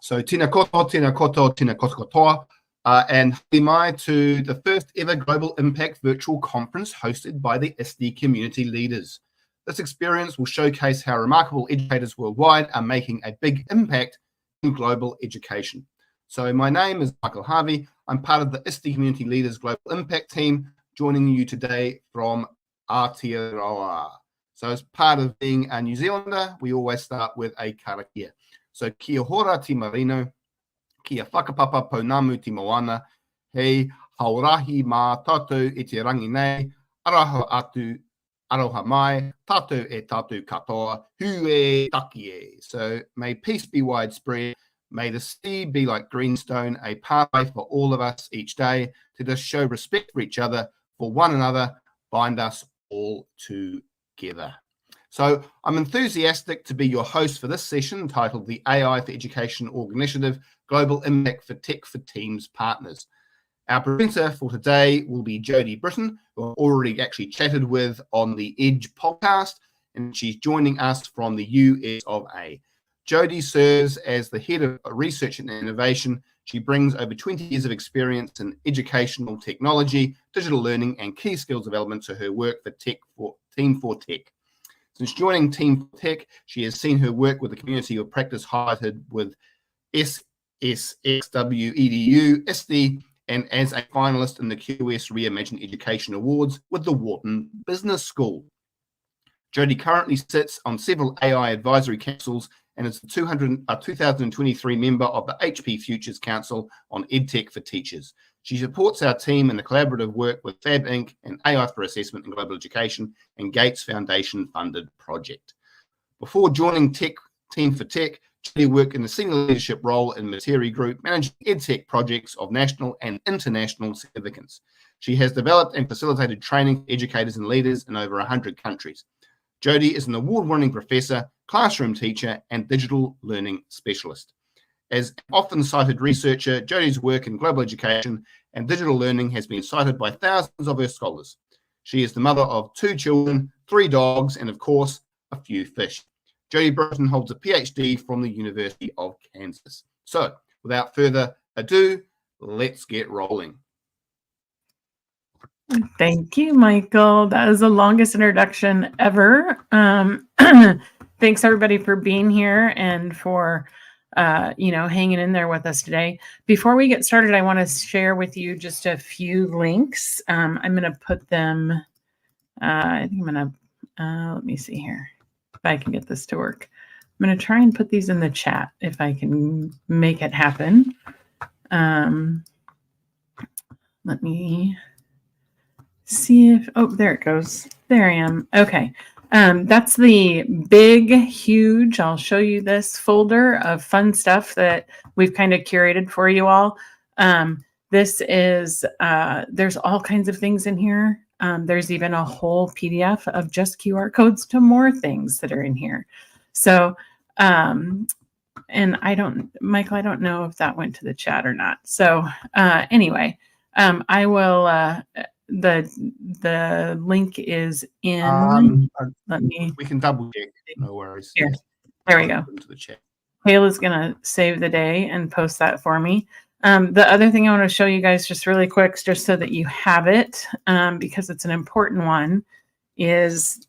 So tēnā koto, tēnā koto, tēnā koto kotoa, and haere mai to the first ever Global Impact virtual conference hosted by the ISTE community leaders. This experience will showcase how remarkable educators worldwide are making a big impact in global education. So my name is Michael Harvey. I'm part of the ISTE community leaders Global Impact team, joining you today from Aotearoa. So as part of being a New Zealander, we always start with a karakia. So kia hora ti marino, kia whakapapa pounamu ti moana, hei haurahi mā tātou e te rangi nei, araha atu, aroha mai, tātou e tātou katoa, hu e taki e. So may peace be widespread, may the sea be like greenstone, a pathway for all of us each day to just show respect for each other, for one another, bind us all together. So I'm enthusiastic to be your host for this session titled the AI for Education Org Initiative, Global Impact for Tech for Teams Partners. Our presenter for today will be Jody Britten, who I've already actually chatted with on the Edge podcast, and she's joining us from the US of A. Jody serves as the head of research and innovation. She brings over 20 years of experience in educational technology, digital learning, and key skills development to her work for Team for Tech. Since joining Team for Tech, she has seen her work with the community of practice highlighted with SSXW EDU, ISTE, and as a finalist in the QS Reimagine Education Awards with the Wharton Business School. Jody currently sits on several AI advisory councils and is the 2023 member of the HP Futures Council on EdTech for Teachers. She supports our team in the collaborative work with Fab Inc. and AI for Assessment and Global Education and Gates Foundation funded project. Before joining Team for Tech, Jody worked in a senior leadership role in Materi Group, managing EdTech projects of national and international significance. She has developed and facilitated training for educators and leaders in over 100 countries. Jody is an award-winning professor, classroom teacher, and digital learning specialist. As an often cited researcher, Jody's work in global education and digital learning has been cited by thousands of her scholars. She is the mother of 2 children, 3 dogs, and of course, a few fish. Jody Britten holds a PhD from the University of Kansas. So, without further ado, let's get rolling. Thank you, Michael. That is the longest introduction ever. Thanks everybody for being here and for hanging in there with us today. Before we get started, I want to share with you just a few links. I'm going to put them. I think I'm going to. Let me see here if I can get this to work. I'm going to try and put these in the chat if I can make it happen. Let me see if, there it goes. There I am. Okay. That's the big, huge, I'll show you this folder of fun stuff that we've kind of curated for you all. This is, there's all kinds of things in here. There's even a whole PDF of just QR codes to more things that are in here. So, and Michael, I don't know if that went to the chat or not. So anyway, I will, the link is in. We can double check. No worries. Here, there we go. Into the chat. Kayla's gonna save the day and post that for me. The other thing I want to show you guys just really quick, just so that you have it, because it's an important one, is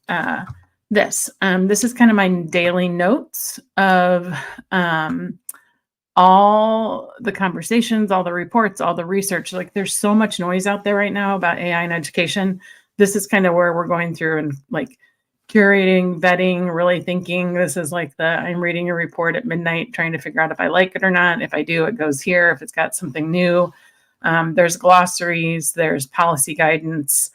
this. This is kind of my daily notes of all the conversations, all the reports, all the research. Like, there's so much noise out there right now about AI in education. This is kind of where we're going through and like curating, vetting, really thinking. This is like I'm reading a report at midnight, trying to figure out if I like it or not. If I do, it goes here. If it's got something new, there's glossaries, there's policy guidance,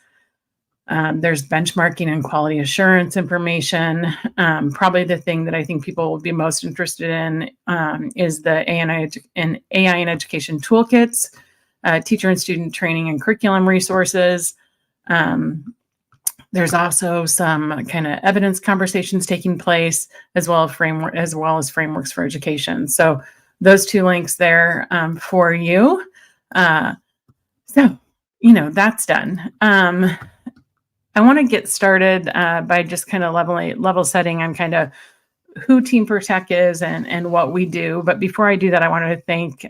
there's benchmarking and quality assurance information. Probably the thing that I think people will be most interested in is the AI in education toolkits, teacher and student training and curriculum resources. There's also some kind of evidence conversations taking place, as well as frameworks for education. So those 2 links there for you. So that's done. I want to get started by just kind of level setting on kind of who Team Protect is and what we do. But before I do that, I wanted to thank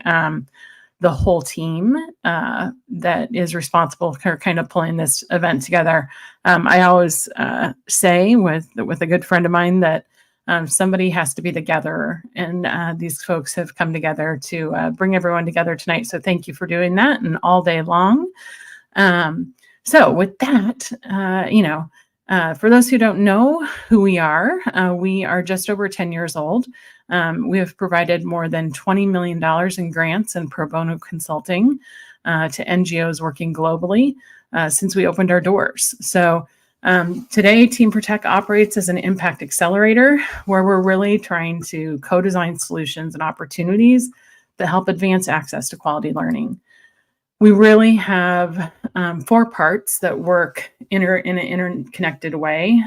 the whole team that is responsible for kind of pulling this event together. I always say with a good friend of mine that somebody has to be the gatherer, and these folks have come together to bring everyone together tonight. So thank you for doing that, and all day long. So with that, for those who don't know who we are just over 10 years old. We have provided more than $20 million in grants and pro bono consulting to NGOs working globally since we opened our doors. So today, Team Protect operates as an impact accelerator where we're really trying to co-design solutions and opportunities that help advance access to quality learning. We really have 4 parts that work in an interconnected way.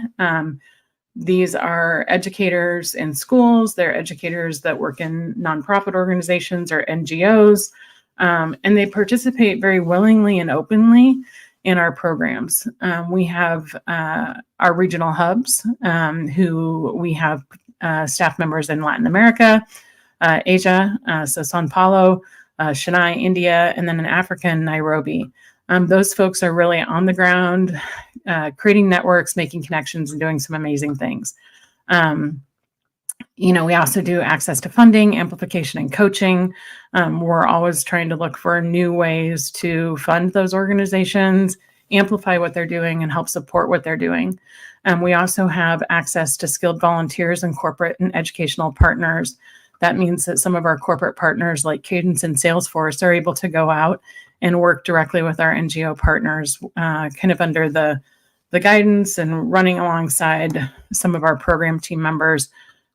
These are educators in schools, they're educators that work in nonprofit organizations or NGOs, and they participate very willingly and openly in our programs. We have our regional hubs, who we have staff members in Latin America, Asia, so Sao Paulo, Chennai, India, and then in Africa in Nairobi. Those folks are really on the ground, creating networks, making connections, and doing some amazing things. We also do access to funding, amplification, and coaching. We're always trying to look for new ways to fund those organizations, amplify what they're doing, and help support what they're doing. We also have access to skilled volunteers and corporate and educational partners. That means that some of our corporate partners like Cadence and Salesforce are able to go out and work directly with our NGO partners, kind of under the guidance and running alongside some of our program team members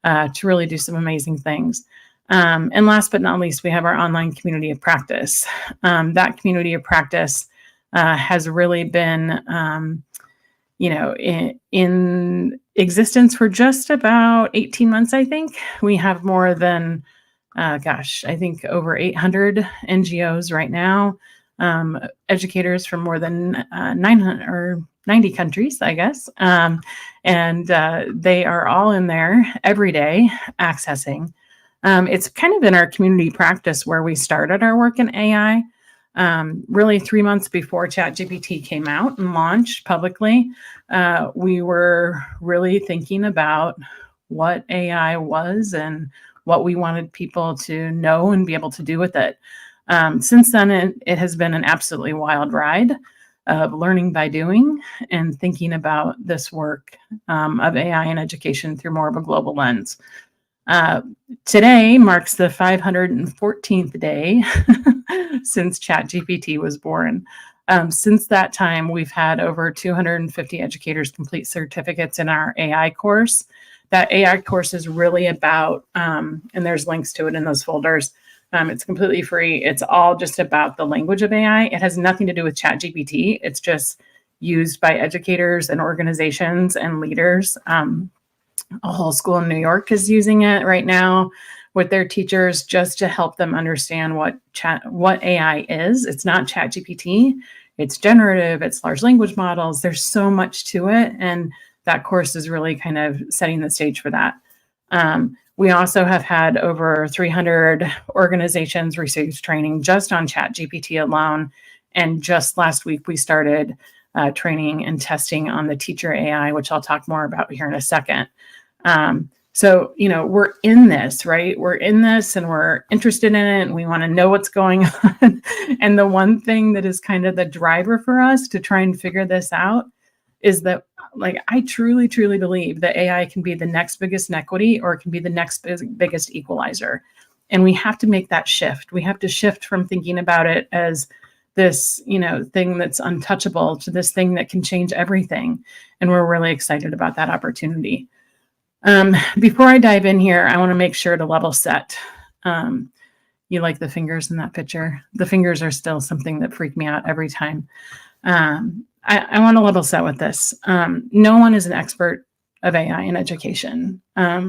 to really do some amazing things. And last but not least, we have our online community of practice. That community of practice has really been, in existence for just about 18 months, I think. We have more than, I think over 800 NGOs right now, educators from more than 900 or 90 countries, I guess. And they are all in there every day accessing. It's kind of in our community practice where we started our work in AI. Really 3 months before ChatGPT came out and launched publicly, we were really thinking about what AI was and what we wanted people to know and be able to do with it. Since then, it has been an absolutely wild ride of learning by doing and thinking about this work of AI in education through more of a global lens. Today marks the 514th day since ChatGPT was born. Since that time, we've had over 250 educators complete certificates in our AI course. That AI course is really about, and there's links to it in those folders. It's completely free. It's all just about the language of AI. It has nothing to do with ChatGPT. It's just used by educators and organizations and leaders. A whole school in New York is using it right now with their teachers just to help them understand what AI is. It's not ChatGPT. It's generative. It's large language models. There's so much to it. And that course is really kind of setting the stage for that. We also have had over 300 organizations receive training just on ChatGPT alone. And just last week, we started training and testing on the teacher AI, which I'll talk more about here in a second. So, we're in this, right? We're in this and we're interested in it and we want to know what's going on. And the one thing that is kind of the driver for us to try and figure this out is that, I truly, truly believe that AI can be the next biggest inequity or it can be the next biggest equalizer. And we have to make that shift. We have to shift from thinking about it as this, thing that's untouchable to this thing that can change everything. And we're really excited about that opportunity. Before I dive in here, I want to make sure to level set. You like the fingers in that picture? The fingers are still something that freak me out every time. I want to level set with this. No one is an expert of AI in education.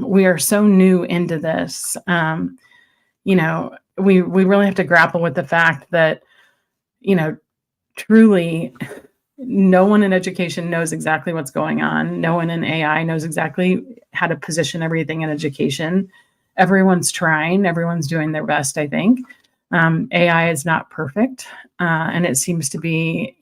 We are so new into this. We really have to grapple with the fact that, truly, no one in education knows exactly what's going on. No one in AI knows exactly how to position everything in education. Everyone's trying, everyone's doing their best, I think. AI is not perfect, and it seems to be,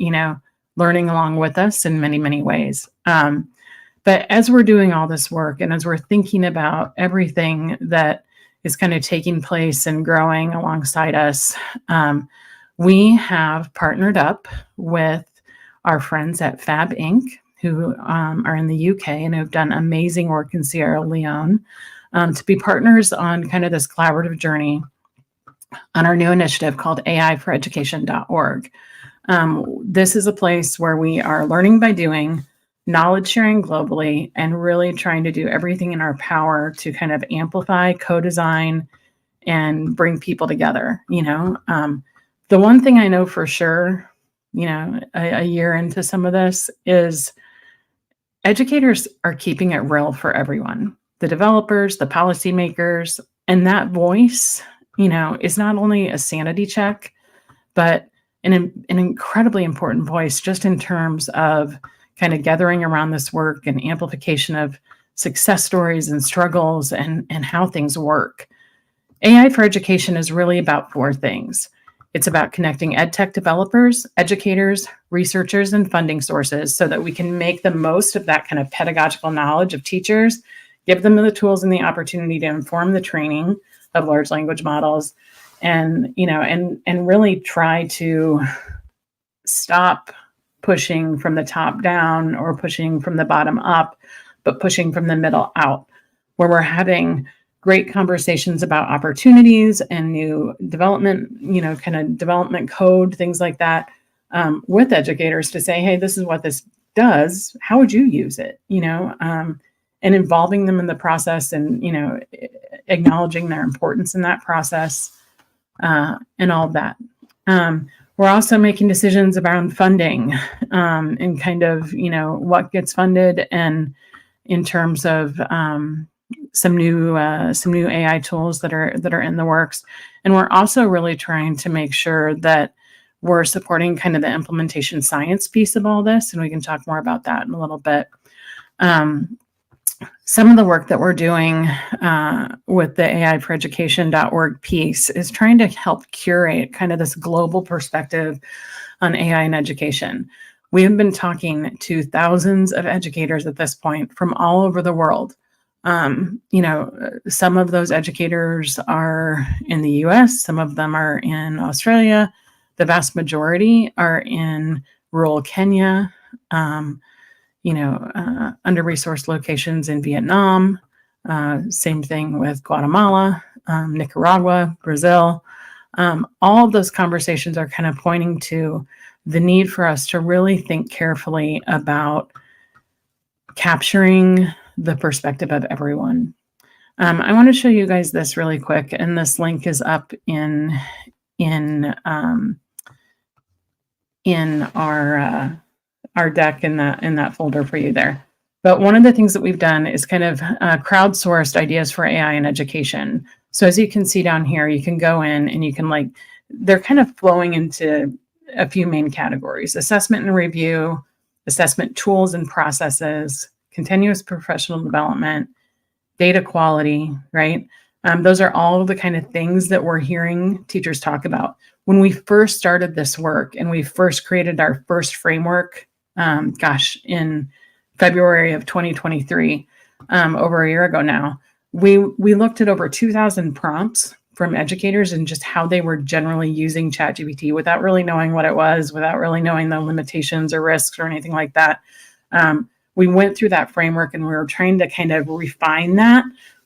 learning along with us in many, many ways. But as we're doing all this work and as we're thinking about everything that is kind of taking place and growing alongside us, we have partnered up with our friends at Fab Inc., who are in the UK and have done amazing work in Sierra Leone, to be partners on kind of this collaborative journey on our new initiative called AIforeducation.org. This is a place where we are learning by doing, knowledge sharing globally, and really trying to do everything in our power to kind of amplify, co-design, and bring people together. The one thing I know for sure, a year into some of this, is educators are keeping it real for everyone. The developers, the policymakers, and that voice, is not only a sanity check, but an incredibly important voice just in terms of kind of gathering around this work and amplification of success stories and struggles and how things work. AI for Education is really about 4 things. It's about connecting edtech developers, educators, researchers, and funding sources so that we can make the most of that kind of pedagogical knowledge of teachers, give them the tools and the opportunity to inform the training of large language models, and really try to stop pushing from the top down or pushing from the bottom up, but pushing from the middle out, where we're having great conversations about opportunities and new development, kind of development code, things like that, with educators to say, hey, this is what this does. How would you use it? And involving them in the process and, acknowledging their importance in that process, and all of that. We're also making decisions around funding, and kind of, what gets funded, and in terms of some new AI tools that are in the works. And we're also really trying to make sure that we're supporting kind of the implementation science piece of all this, and we can talk more about that in a little bit. Some of the work that we're doing with the AIforeducation.org piece is trying to help curate kind of this global perspective on AI in education. We have been talking to thousands of educators at this point from all over the world. Some of those educators are in the US, some of them are in Australia. The vast majority are in rural Kenya, under-resourced locations in Vietnam. Same thing with Guatemala, Nicaragua, Brazil. All of those conversations are kind of pointing to the need for us to really think carefully about capturing the perspective of everyone. I want to show you guys this really quick, and this link is up in our deck in that folder for you there. But one of the things that we've done is kind of crowdsourced ideas for AI in education. So as you can see down here, you can go in and you can they're kind of flowing into a few main categories: assessment and review, assessment tools and processes, continuous professional development, data quality, right? Those are all the kind of things that we're hearing teachers talk about. When we first started this work and we first created our first framework, in February of 2023, over a year ago now, we looked at over 2,000 prompts from educators and just how they were generally using ChatGPT without really knowing what it was, without really knowing the limitations or risks or anything like that. We went through that framework and we were trying to kind of refine that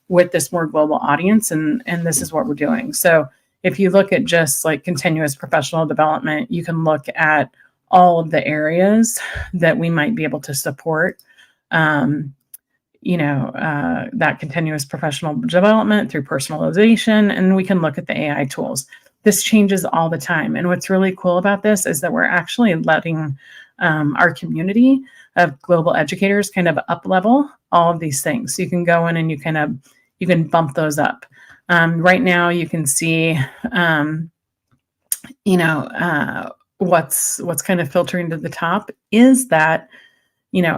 with this more global audience, and this is what we're doing. So if you look at just continuous professional development, you can look at all of the areas that we might be able to support, that continuous professional development through personalization, and we can look at the AI tools. This changes all the time. And what's really cool about this is that we're actually letting our community of global educators kind of up level all of these things. So you can go in and you can bump those up. Right now you can see, what's kind of filtering to the top is that,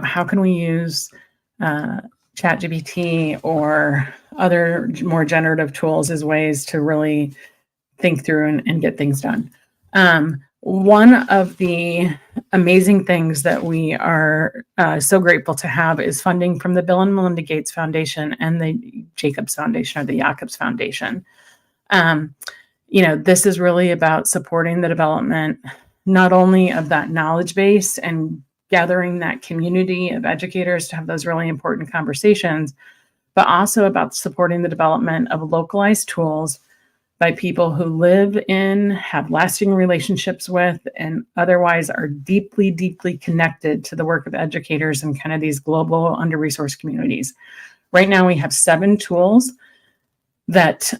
how can we use ChatGPT or other more generative tools as ways to really think through and get things done. One of the amazing things that we are so grateful to have is funding from the Bill and Melinda Gates Foundation and the Jacobs Foundation, or the Jacobs Foundation. This is really about supporting the development, not only of that knowledge base and gathering that community of educators to have those really important conversations, but also about supporting the development of localized tools by people who live in, have lasting relationships with, and otherwise are deeply, deeply connected to the work of educators in kind of these global under-resourced communities. Right now, we have 7 tools that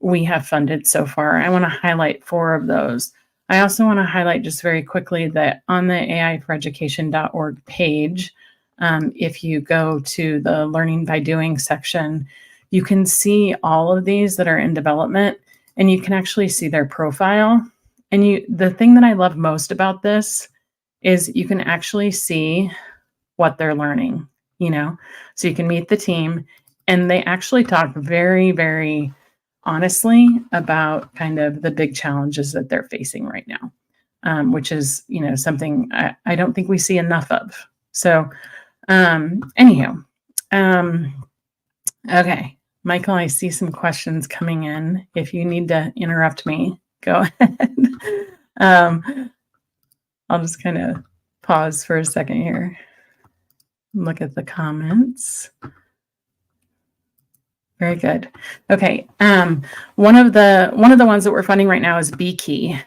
we have funded so far. I want to highlight 4 of those. I also want to highlight just very quickly that on the aiforeducation.org page, if you go to the Learning by Doing section, you can see all of these that are in development, and you can actually see their profile. And the thing that I love most about this is you can actually see what they're learning, so you can meet the team, and they actually talk very, very honestly about kind of the big challenges that they're facing right now, which is, something I don't think we see enough of. So, anyhow, okay, Michael, I see some questions coming in. If you need to interrupt me, go ahead. I'll just kind of pause for a second here. Look at the comments. Very good. Okay. One of the ones that we're funding right now is Beaky.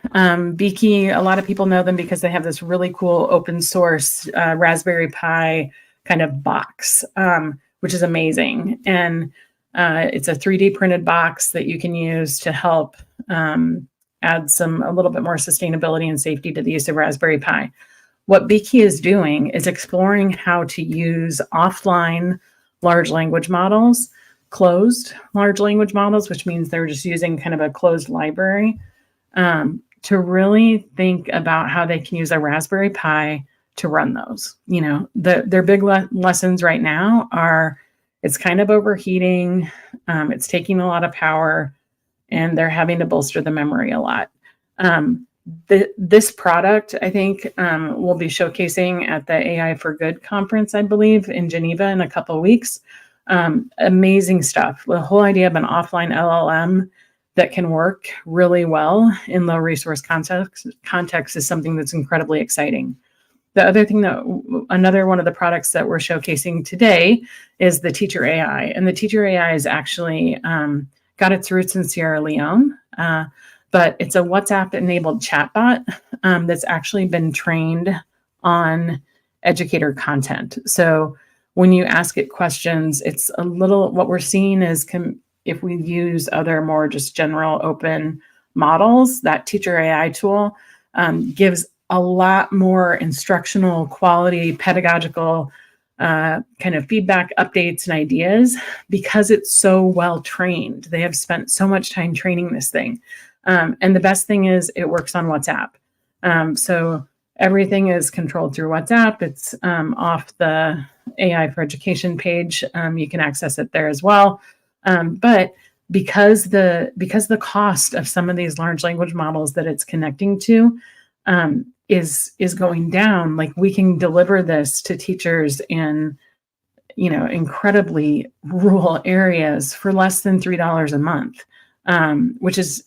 Beaky, a lot of people know them because they have this really cool open source Raspberry Pi kind of box, which is amazing. And it's a 3D printed box that you can use to help add a little bit more sustainability and safety to the use of Raspberry Pi. What Beaky is doing is exploring how to use offline large language models, closed large language models, which means they're just using kind of a closed library, to really think about how they can use a Raspberry Pi to run those. Their big lessons right now are it's kind of overheating, it's taking a lot of power, and they're having to bolster the memory a lot. This product, I think, we'll be showcasing at the AI for Good conference, I believe, in Geneva in a couple of weeks. Amazing stuff. The whole idea of an offline LLM that can work really well in low resource context is something that's incredibly exciting. The other thing another one of the products that we're showcasing today is the Teacher AI. And the Teacher AI is actually got its roots in Sierra Leone, but it's a WhatsApp-enabled chatbot that's actually been trained on educator content. So when you ask it questions, it's what we're seeing is if we use other more just general open models, that Teacher AI tool gives a lot more instructional quality, pedagogical kind of feedback, updates, and ideas because it's so well trained. They have spent so much time training this thing. And the best thing is it works on WhatsApp. So everything is controlled through WhatsApp. It's off the AI for Education page. You can access it there as well. But because the cost of some of these large language models that it's connecting to is going down, like we can deliver this to teachers in incredibly rural areas for less than $3 a month, which is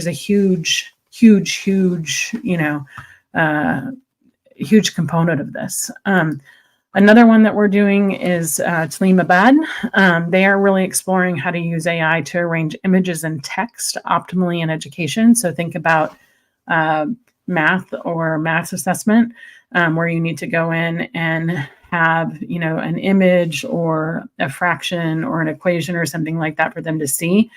a huge huge component of this. Another one that we're doing is Taleemabad. They are really exploring how to use AI to arrange images and text optimally in education. So think about math or math assessment, where you need to go in and have an image or a fraction or an equation or something like that for them to see.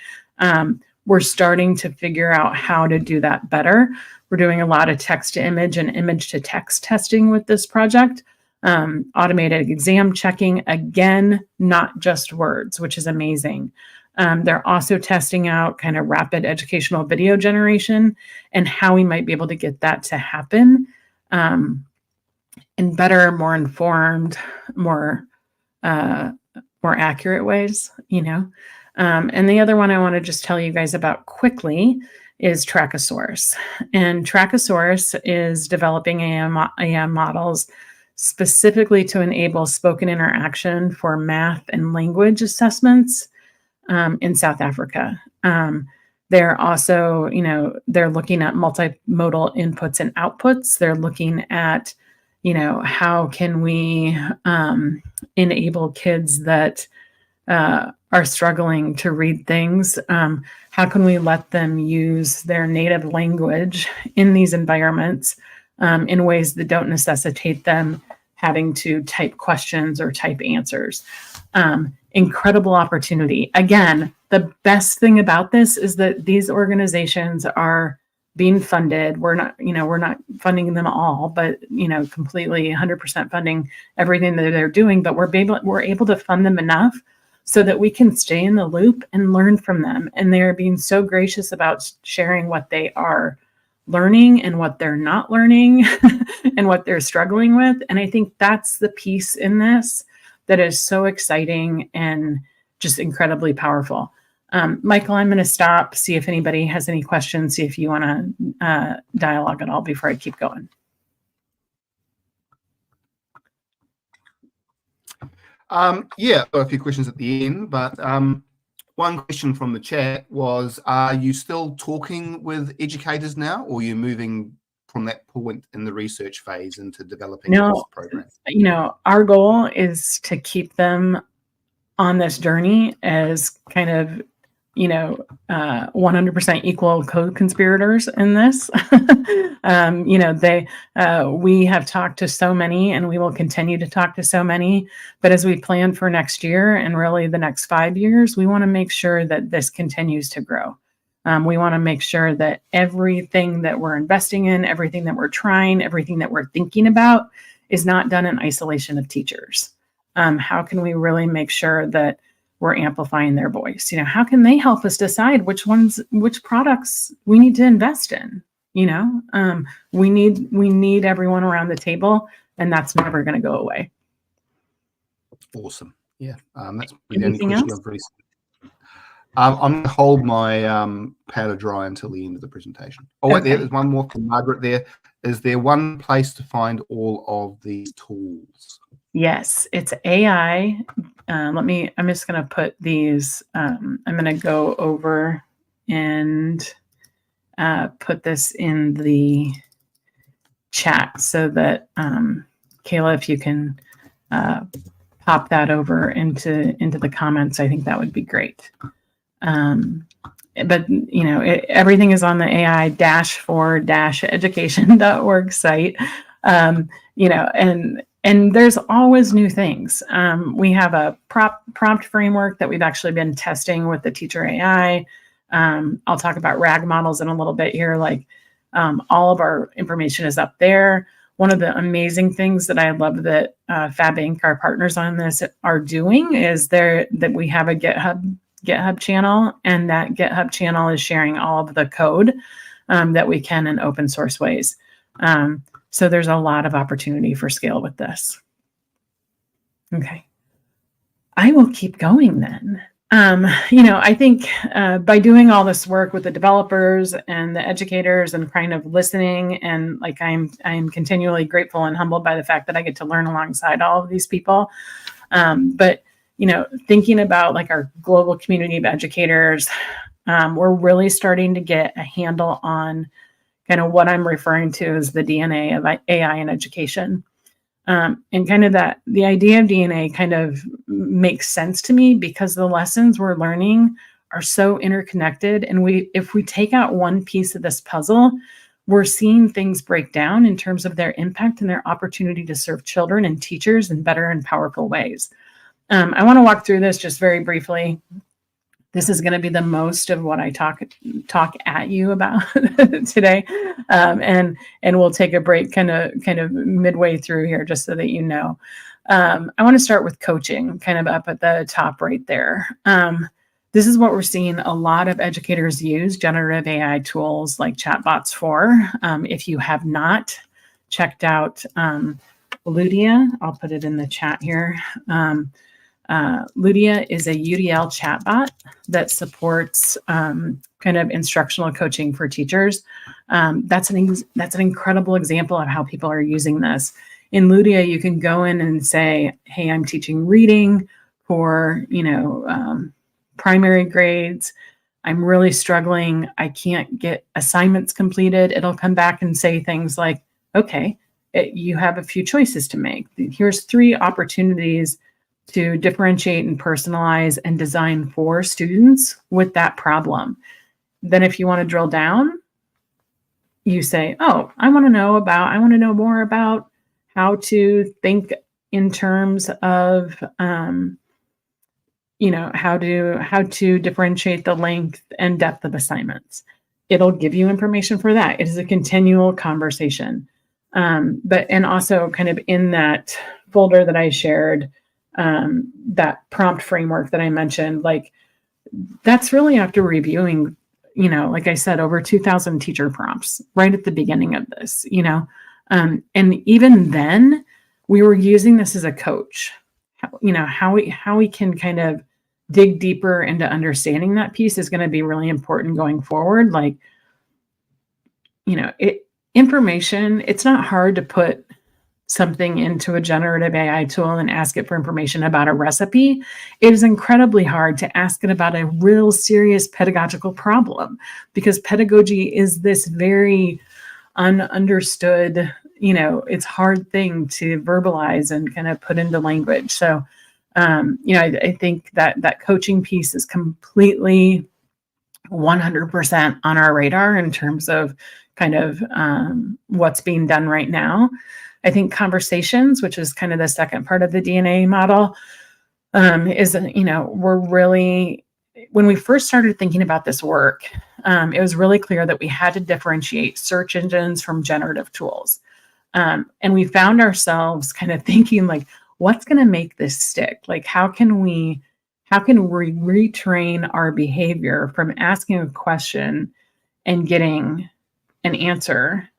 We're starting to figure out how to do that better. We're doing a lot of text to image and image to text testing with this project. Automated exam checking, again, not just words, which is amazing. They're also testing out kind of rapid educational video generation and how we might be able to get that to happen in better, more informed, more accurate ways, And the other one I want to just tell you guys about quickly is Trackosaurus. And Trackosaurus is developing AI models specifically to enable spoken interaction for math and language assessments in South Africa. They're also, they're looking at multimodal inputs and outputs. They're looking at, how can we enable kids that are struggling to read things? How can we let them use their native language in these environments in ways that don't necessitate them having to type questions or type answers? Incredible opportunity. Again, the best thing about this is that these organizations are being funded. We're not funding them all, but completely 100% funding everything that they're doing. But we're able to fund them enough so that we can stay in the loop and learn from them. And they're being so gracious about sharing what they are learning and what they're not learning and what they're struggling with. And I think that's the piece in this that is so exciting and just incredibly powerful. Michael, I'm going to stop, see if anybody has any questions, see if you want to dialogue at all before I keep going. Yeah, a few questions at the end, but one question from the chat was, are you still talking with educators now, or are you moving from that point in the research phase into developing this program? Our goal is to keep them on this journey as kind of 100% equal co-conspirators in this. We have talked to so many, and we will continue to talk to so many. But as we plan for next year and really the next 5 years, we want to make sure that this continues to grow. We want to make sure that everything that we're investing in, everything that we're trying, everything that we're thinking about is not done in isolation of teachers. How can we really make sure that we're amplifying their voice? How can they help us decide which products we need to invest in? We need everyone around the table, and that's never going to go away. Awesome. Yeah. That's the only question I've raised. I'm going to hold my powder dry until the end of the presentation. Oh, wait, there's one more from Margaret there. Is there one place to find all of these tools? Yes, it's AI. I'm just going to put these, I'm going to go over and put this in the chat so that, Kayla, if you can pop that over into the comments, I think that would be great. But everything is on the AI-for-education.org site. And there's always new things. We have a prompt framework that we've actually been testing with the teacher AI. I'll talk about RAG models in a little bit here. All of our information is up there. One of the amazing things that I love that Fab Inc., our partners on this, are doing is that we have a GitHub channel, and that GitHub channel is sharing all of the code that we can in open source ways. So there's a lot of opportunity for scale with this. Okay. I will keep going then. I think by doing all this work with the developers and the educators and kind of listening, and I'm continually grateful and humbled by the fact that I get to learn alongside all of these people. But thinking about our global community of educators, we're really starting to get a handle on kind of what I'm referring to as the DNA of AI in education. And kind of the idea of DNA kind of makes sense to me because the lessons we're learning are so interconnected. And if we take out one piece of this puzzle, we're seeing things break down in terms of their impact and their opportunity to serve children and teachers in better and powerful ways. I want to walk through this just very briefly. This is going to be the most of what I talk at you about today, and we'll take a break kind of midway through here just so that you know. I want to start with coaching, kind of up at the top right there. this is what we're seeing a lot of educators use generative AI tools like chatbots for. If you have not checked out Ludia, I'll put it in the chat here. Ludia is a UDL chatbot that supports kind of instructional coaching for teachers. That's an incredible example of how people are using this. In Ludia, you can go in and say, hey, I'm teaching reading for, primary grades. I'm really struggling. I can't get assignments completed. It'll come back and say things like, okay, you have a few choices to make. Here's 3 opportunities to differentiate and personalize and design for students with that problem. Then if you want to drill down, you say, oh, I want to know more about how to think in terms of, how to differentiate the length and depth of assignments. It'll give you information for that. It is a continual conversation. And also kind of in that folder that I shared, that prompt framework that I mentioned, like that's really after reviewing, like I said, over 2,000 teacher prompts right at the beginning of this, and even then we were using this as a coach, how we can kind of dig deeper into understanding that piece is going to be really important going forward. Like, information, it's not hard to put something into a generative AI tool and ask it for information about a recipe. It is incredibly hard to ask it about a real serious pedagogical problem, because pedagogy is this very ununderstood, it's hard thing to verbalize and kind of put into language. So, I think that coaching piece is completely 100% on our radar in terms of kind of what's being done right now. I think conversations, which is kind of the second part of the DNA model, is, we're really, when we first started thinking about this work, it was really clear that we had to differentiate search engines from generative tools. And we found ourselves kind of thinking like, what's going to make this stick? Like, how can we retrain our behavior from asking a question and getting an answer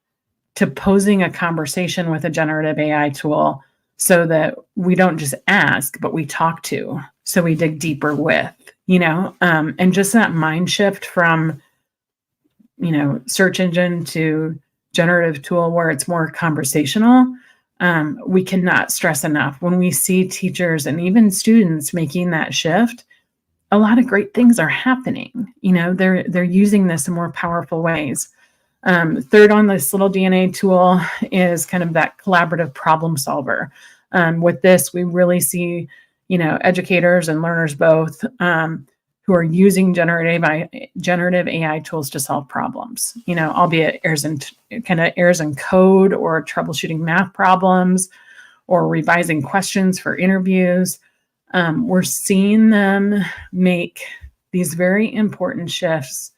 to posing a conversation with a generative AI tool, so that we don't just ask, but we talk to, so we dig deeper with, and just that mind shift from, search engine to generative tool where it's more conversational. We cannot stress enough when we see teachers and even students making that shift, a lot of great things are happening. They're using this in more powerful ways. Third on this little DNA tool is kind of that collaborative problem solver. With this, we really see, educators and learners both, who are using generative AI tools to solve problems, albeit errors in code or troubleshooting math problems or revising questions for interviews. We're seeing them make these very important shifts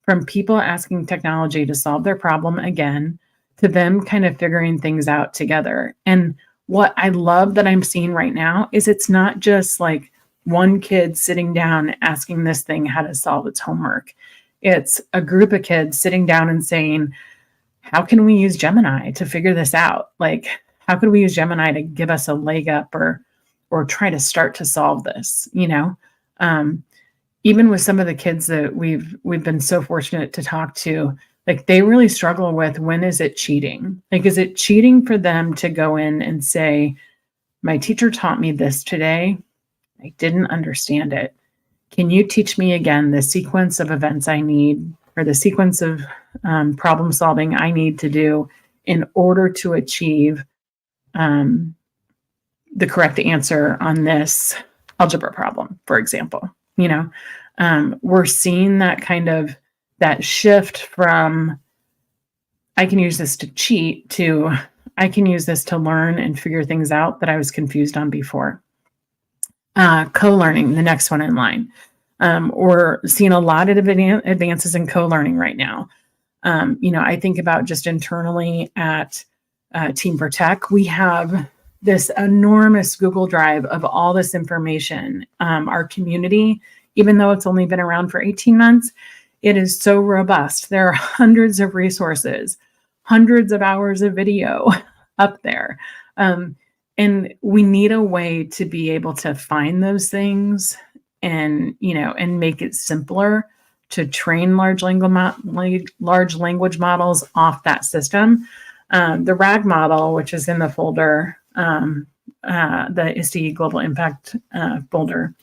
from people asking technology to solve their problem again, to them kind of figuring things out together. And what I love that I'm seeing right now is it's not just like one kid sitting down asking this thing how to solve its homework. It's a group of kids sitting down and saying, how can we use Gemini to figure this out? Like, how could we use Gemini to give us a leg up or try to start to solve this, even with some of the kids that we've been so fortunate to talk to, like they really struggle with, when is it cheating? Like, is it cheating for them to go in and say, my teacher taught me this today, I didn't understand it. Can you teach me again the sequence of events I need, or the sequence of problem solving I need to do in order to achieve the correct answer on this algebra problem, for example? We're seeing that shift from, I can use this to cheat, to I can use this to learn and figure things out that I was confused on before. Co-learning, the next one in line. We're seeing a lot of advances in co-learning right now. I think about just internally at Team for Tech, we have this enormous Google Drive of all this information. Our community even though it's only been around for 18 months, it is so robust. There are hundreds of resources, hundreds of hours of video up there. And we need a way to be able to find those things and, and make it simpler to train large language models off that system. The RAG model, which is in the folder, the ISTE Global Impact folder,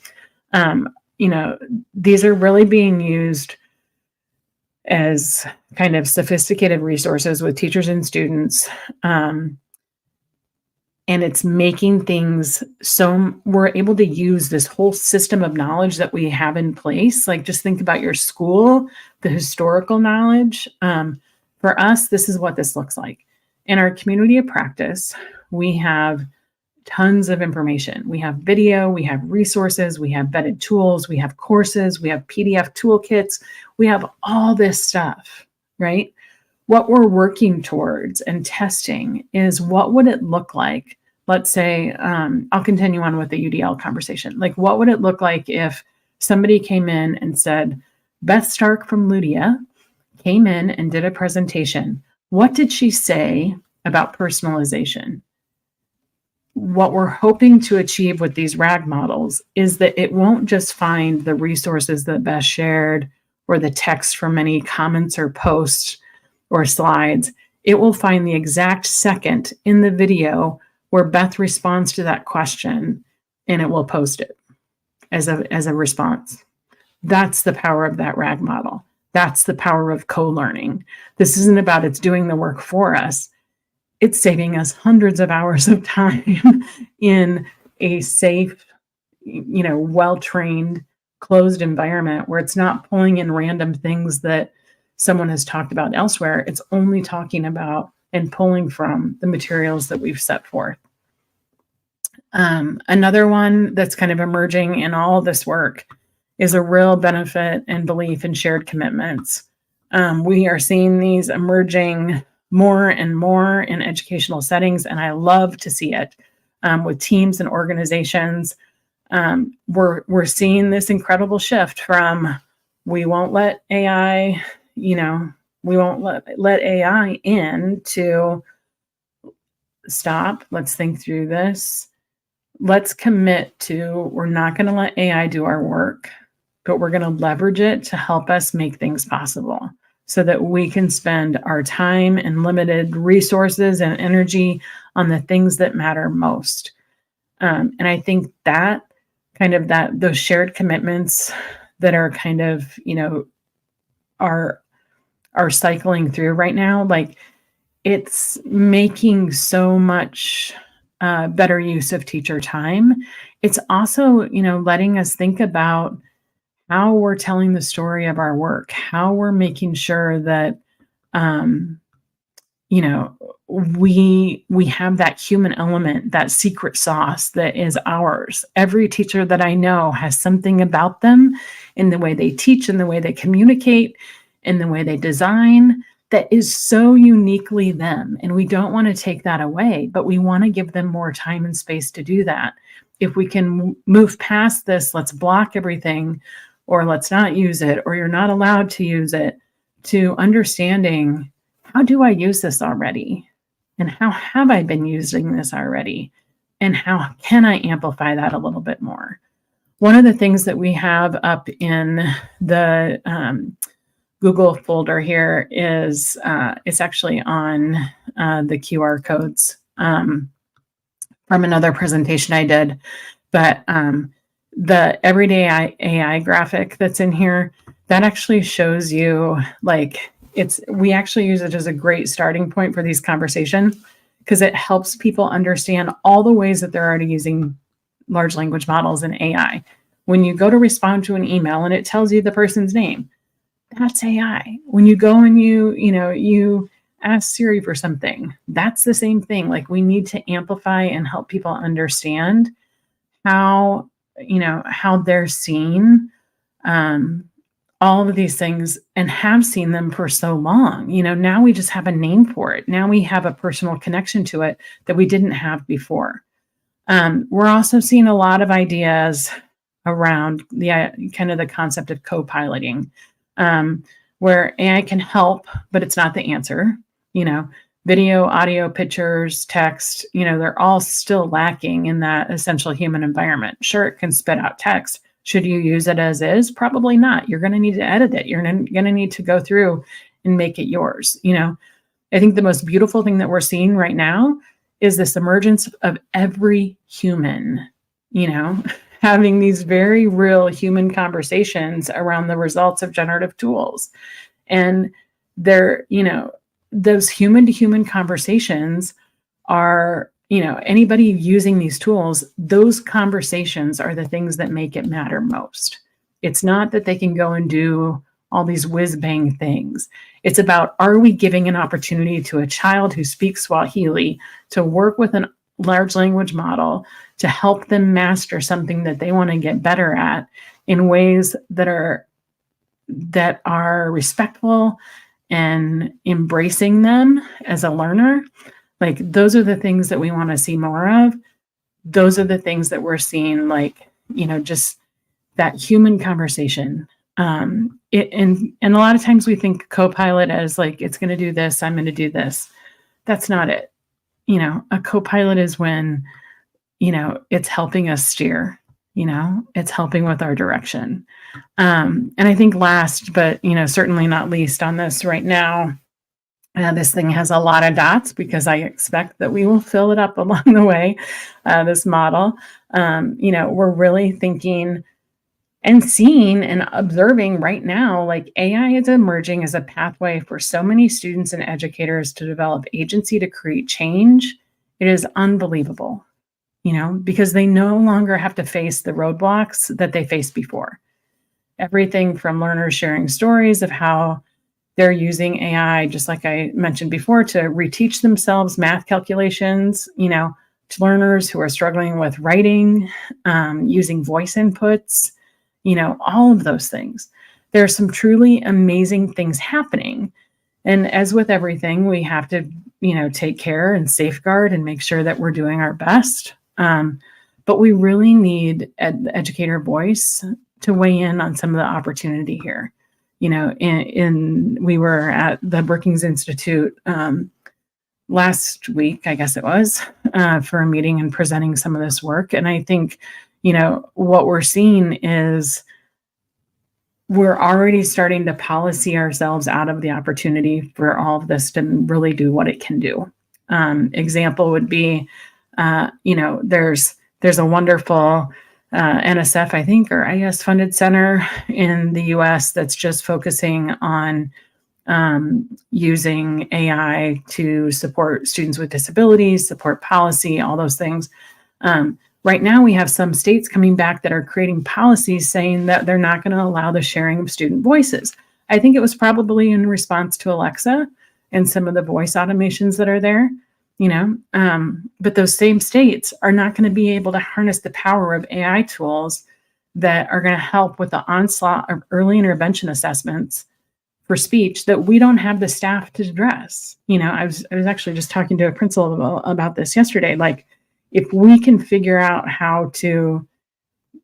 these are really being used as kind of sophisticated resources with teachers and students. And it's making things so we're able to use this whole system of knowledge that we have in place. Like, just think about your school, the historical knowledge. For us, this is what this looks like. In our community of practice, we have tons of information. We have video, we have resources, we have vetted tools, we have courses, we have PDF toolkits, we have all this stuff, right? What we're working towards and testing is, what would it look like? Let's say, I'll continue on with the UDL conversation. Like, what would it look like if somebody came in and said, Beth Stark from Ludia came in and did a presentation. What did she say about personalization? What we're hoping to achieve with these RAG models is that it won't just find the resources that Beth shared or the text from any comments or posts or slides. It will find the exact second in the video where Beth responds to that question, and it will post it as a response. That's the power of that RAG model. That's the power of co-learning. This isn't about it's doing the work for us. It's saving us hundreds of hours of time in a safe, well-trained, closed environment where it's not pulling in random things that someone has talked about elsewhere. It's only talking about and pulling from the materials that we've set forth. Another one that's kind of emerging in all this work is a real benefit and belief in shared commitments. We are seeing these emerging more and more in educational settings, and I love to see it with teams and organizations. We're seeing this incredible shift from, we won't let AI, we won't let AI in, to stop. Let's think through this. Let's commit to, we're not going to let AI do our work, but we're going to leverage it to help us make things possible so that we can spend our time and limited resources and energy on the things that matter most. And I think that those shared commitments that are kind of, are cycling through right now, like, it's making so much better use of teacher time. It's also, letting us think about how we're telling the story of our work, how we're making sure that, we have that human element, that secret sauce that is ours. Every teacher that I know has something about them in the way they teach, in the way they communicate, in the way they design, that is so uniquely them. And we don't want to take that away, but we want to give them more time and space to do that. If we can move past this, let's block everything, or let's not use it, or you're not allowed to use it, to understanding, how do I use this already? And how have I been using this already? And how can I amplify that a little bit more? One of the things that we have up in the Google folder here is, it's actually on the QR codes from another presentation I did. But the everyday AI graphic that's in here, that actually shows you, like, we actually use it as a great starting point for these conversations, because it helps people understand all the ways that they're already using large language models and AI. When you go to respond to an email and it tells you the person's name, that's AI. When you go and you ask Siri for something, that's the same thing. Like, we need to amplify and help people understand how they're seeing all of these things, and have seen them for so long. Now we just have a name for it. Now we have a personal connection to it that we didn't have before. We're also seeing a lot of ideas. around the kind of the concept of co-piloting, where AI can help, but it's not the answer. Video, audio, pictures, text, they're all still lacking in that essential human environment. Sure, it can spit out text. Should you use it as is? Probably not. You're going to need to edit it. You're going to need to go through and make it yours. I think the most beautiful thing that we're seeing right now is this emergence of every human, having these very real human conversations around the results of generative tools. And they're, those human to human conversations are, anybody using these tools, those conversations are the things that make it matter most. It's not that they can go and do all these whiz bang things. It's about, are we giving an opportunity to a child who speaks Swahili to work with a large language model to help them master something that they want to get better at in ways that are respectful and embracing them as a learner? Like, those are the things that we want to see more of. Those are the things that we're seeing, just that human conversation. And a lot of times we think co-pilot as like, it's going to do this, I'm going to do this. That's not it. A co-pilot is when, it's helping us steer, it's helping with our direction. And I think last, but, certainly not least on this right now, this thing has a lot of dots because I expect that we will fill it up along the way, this model. We're really thinking and seeing and observing right now, like, AI is emerging as a pathway for so many students and educators to develop agency to create change. It is unbelievable, because they no longer have to face the roadblocks that they faced before. Everything from learners sharing stories of how they're using AI, just like I mentioned before, to reteach themselves math calculations, to learners who are struggling with writing, using voice inputs, all of those things. There are some truly amazing things happening. And as with everything, we have to, take care and safeguard and make sure that we're doing our best. But we really need the educator voice to weigh in on some of the opportunity here. We were at the Brookings Institute last week, I guess it was, for a meeting and presenting some of this work. And I think, what we're seeing is we're already starting to policy ourselves out of the opportunity for all of this to really do what it can do. Example would be, there's a wonderful NSF, I think, or IS funded center in the US that's just focusing on using AI to support students with disabilities, support policy, all those things. Right now, we have some states coming back that are creating policies saying that they're not going to allow the sharing of student voices. I think it was probably in response to Alexa and some of the voice automations that are there, but those same states are not going to be able to harness the power of AI tools that are going to help with the onslaught of early intervention assessments for speech that we don't have the staff to address. I was actually just talking to a principal about this yesterday. Like, if we can figure out how to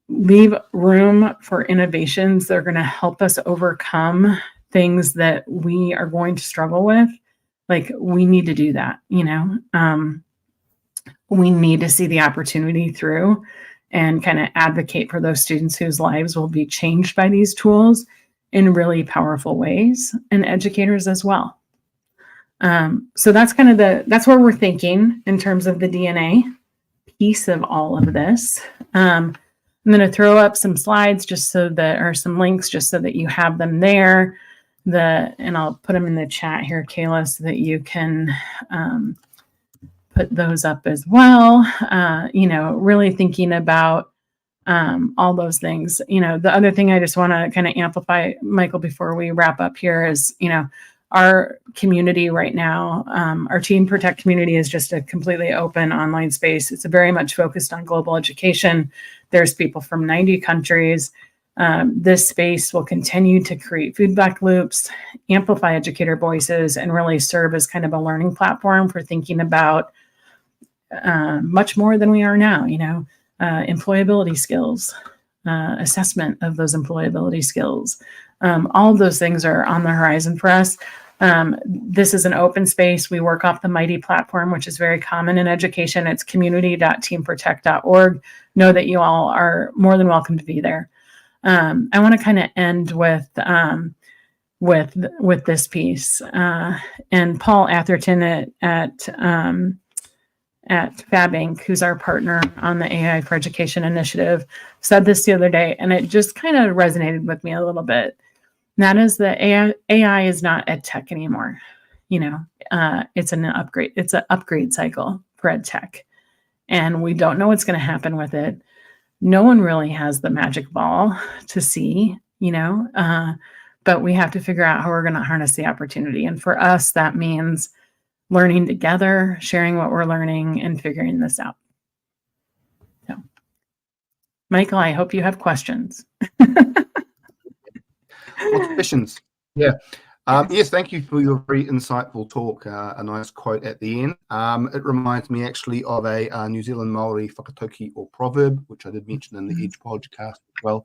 leave room for innovations that are going to help us overcome things that we are going to struggle with, like, we need to do that. We need to see the opportunity through and kind of advocate for those students whose lives will be changed by these tools in really powerful ways, and educators as well. So that's kind of that's where we're thinking in terms of the DNA piece of all of this. I'm going to throw up some slides or some links just so that you have them there. And I'll put them in the chat here, Kayla, so that you can put those up as well. Really thinking about all those things. The other thing I just want to kind of amplify, Michael, before we wrap up here is, our community right now, our Teen Protect community is just a completely open online space. It's very much focused on global education. There's people from 90 countries. This space will continue to create feedback loops, amplify educator voices, and really serve as kind of a learning platform for thinking about much more than we are now, employability skills, assessment of those employability skills. All of those things are on the horizon for us. This is an open space. We work off the Mighty platform, which is very common in education. It's community.teamprotect.org. Know that you all are more than welcome to be there. I want to kind of end with this piece. And Paul Atherton at Fab Inc., who's our partner on the AI for Education initiative, said this the other day, and it just kind of resonated with me a little bit. And that is that AI is not ed tech anymore. It's an upgrade. It's an upgrade cycle for ed tech, and we don't know what's going to happen with it. No one really has the magic ball to see, but we have to figure out how we're going to harness the opportunity. And for us, that means learning together, sharing what we're learning, and figuring this out. So, Michael, I hope you have questions. Lots of questions. Yeah. Yes, thank you for your very insightful talk. A nice quote at the end. It reminds me actually of a New Zealand Maori whakatauki or proverb, which I did mention in the Edge podcast as well.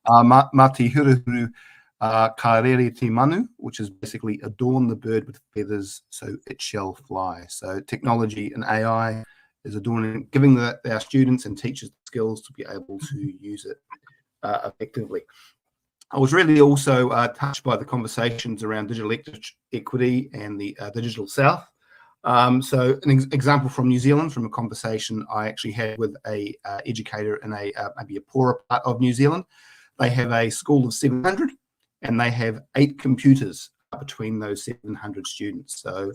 Ma te huruhuru ka rere te manu, which is basically adorn the bird with feathers so it shall fly. So technology and AI is adorning, giving our students and teachers the skills to be able to use it effectively. I was really also touched by the conversations around digital equity and the digital South. So an example from New Zealand, from a conversation I actually had with a educator in maybe a poorer part of New Zealand. They have a school of 700 and they have 8 computers between those 700 students. So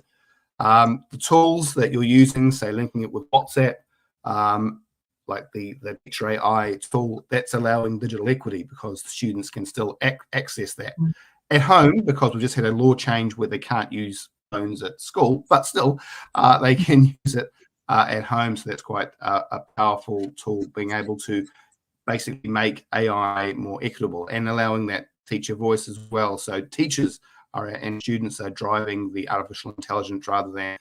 the tools that you're using, say linking it with WhatsApp, like the Picture AI tool, that's allowing digital equity because the students can still access that at home, because we just had a law change where they can't use phones at school, but still they can use it at home. So that's quite a powerful tool, being able to basically make AI more equitable and allowing that teacher voice as well. So teachers and students are driving the artificial intelligence rather than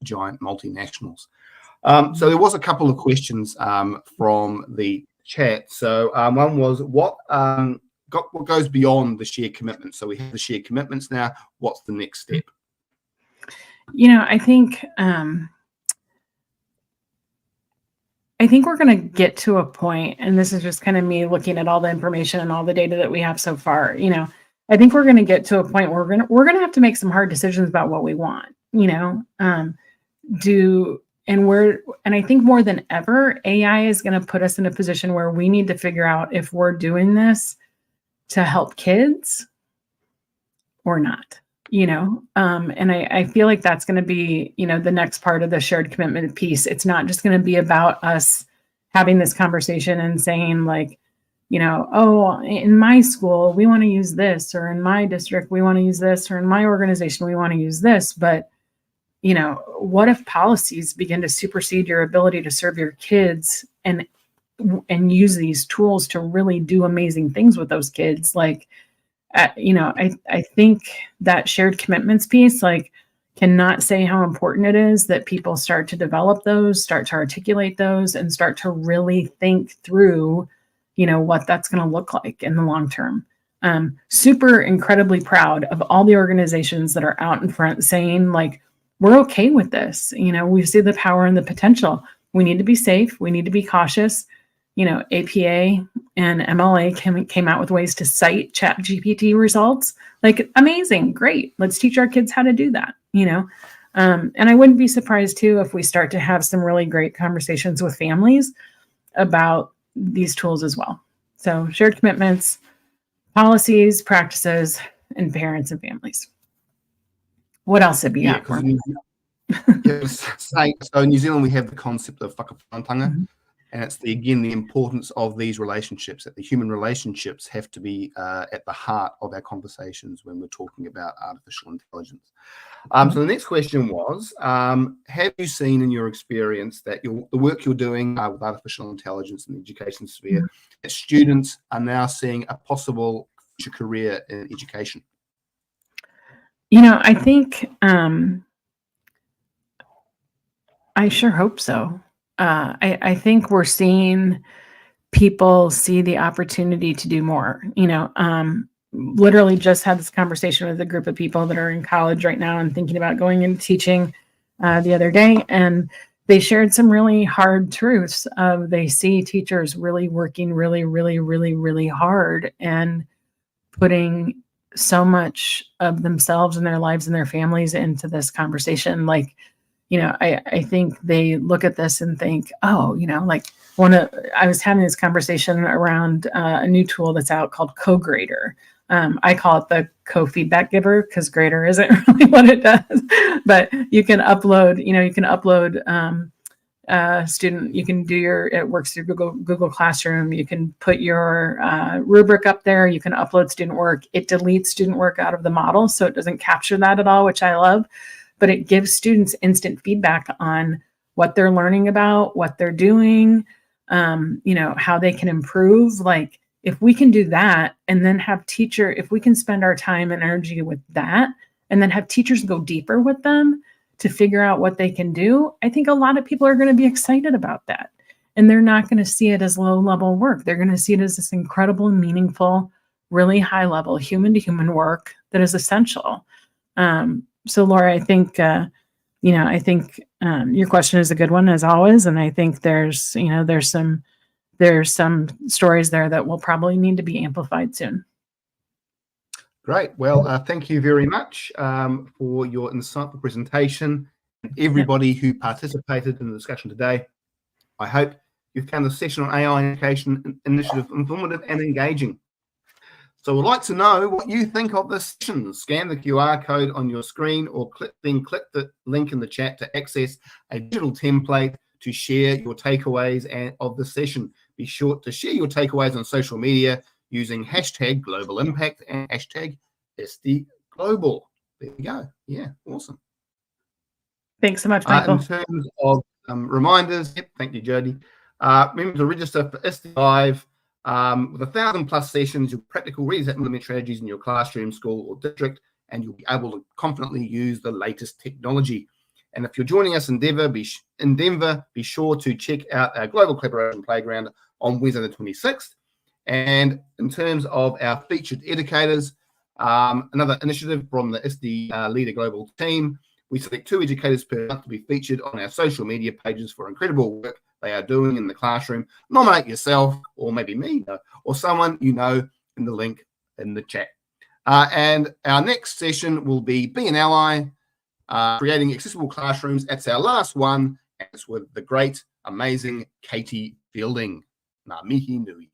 giant multinationals. So there was a couple of questions from the chat. So one was, what goes beyond the shared commitment? So we have the shared commitments now. What's the next step? I think we're going to get to a point, and this is just kind of me looking at all the information and all the data that we have so far. I think we're going to get to a point where we're going to have to make some hard decisions about what we want. And I think more than ever, AI is going to put us in a position where we need to figure out if we're doing this to help kids or not, and I feel like that's going to be, the next part of the shared commitment piece. It's not just going to be about us having this conversation and saying like, oh, in my school, we want to use this, or in my district, we want to use this, or in my organization, we want to use this. But what if policies begin to supersede your ability to serve your kids and use these tools to really do amazing things with those kids? Like, I think that shared commitments piece, cannot say how important it is that people start to develop those, start to articulate those, and start to really think through, what that's going to look like in the long term. Super incredibly proud of all the organizations that are out in front saying we're okay with this. We see the power and the potential. We need to be safe. We need to be cautious. APA and MLA came out with ways to cite ChatGPT results. Amazing, great. Let's teach our kids how to do that. And I wouldn't be surprised too if we start to have some really great conversations with families about these tools as well. So shared commitments, policies, practices, and parents and families. What else have you got for me? So in New Zealand, we have the concept of whakawhānanga, and it's the importance of these relationships, that the human relationships have to be at the heart of our conversations when we're talking about artificial intelligence. So the next question was, have you seen in your experience that the work you're doing with artificial intelligence in the education sphere, that students are now seeing a possible future career in education? I think I sure hope so. I think we're seeing people see the opportunity to do more. Literally just had this conversation with a group of people that are in college right now and thinking about going into teaching the other day, and they shared some really hard truths. They see teachers really working really, really, really, really hard and putting so much of themselves and their lives and their families into this conversation. I think they look at this and think, oh, I was having this conversation around a new tool that's out called Co-Grader. I call it the co-feedback giver because grader isn't really what it does, but you can upload, student, you can do it works through Google Classroom. You can put your rubric up there. You can upload student work. It deletes student work out of the model, so it doesn't capture that at all, which I love, but it gives students instant feedback on what they're learning about, what they're doing, how they can improve. Like, if we can do that and then if we can spend our time and energy with that and then have teachers go deeper with them to figure out what they can do, I think a lot of people are going to be excited about that. And they're not going to see it as low-level work. They're going to see it as this incredible, meaningful, really high-level human-to-human work that is essential. So, Laura, I think your question is a good one as always, and I think there's some stories there that will probably need to be amplified soon. Great. Well, thank you very much for your insightful presentation and everybody who participated in the discussion today. I hope you found the session on AI Education Initiative informative and engaging. So we'd like to know what you think of this session. Scan the QR code on your screen or click the link in the chat to access a digital template to share your takeaways of the session. Be sure to share your takeaways on social media using hashtag Global Impact and hashtag SD Global. There we go. Yeah, awesome. Thanks so much, Michael. In terms of reminders, thank you, Jody. Remember to register for SD Live. With 1,000+ sessions, you'll practical reset implement strategies in your classroom, school, or district, and you'll be able to confidently use the latest technology. And if you're joining us in Denver, be sure to check out our Global Collaboration Playground on Wednesday the 26th. And in terms of our featured educators, another initiative from the SD Leader Global team, we select 2 educators per month to be featured on our social media pages for incredible work they are doing in the classroom. Nominate yourself, or maybe me, or someone you know in the link in the chat. And our next session will be an ally, creating accessible classrooms. That's our last one, and it's with the great, amazing Katie Fielding. Ngā mihi nui.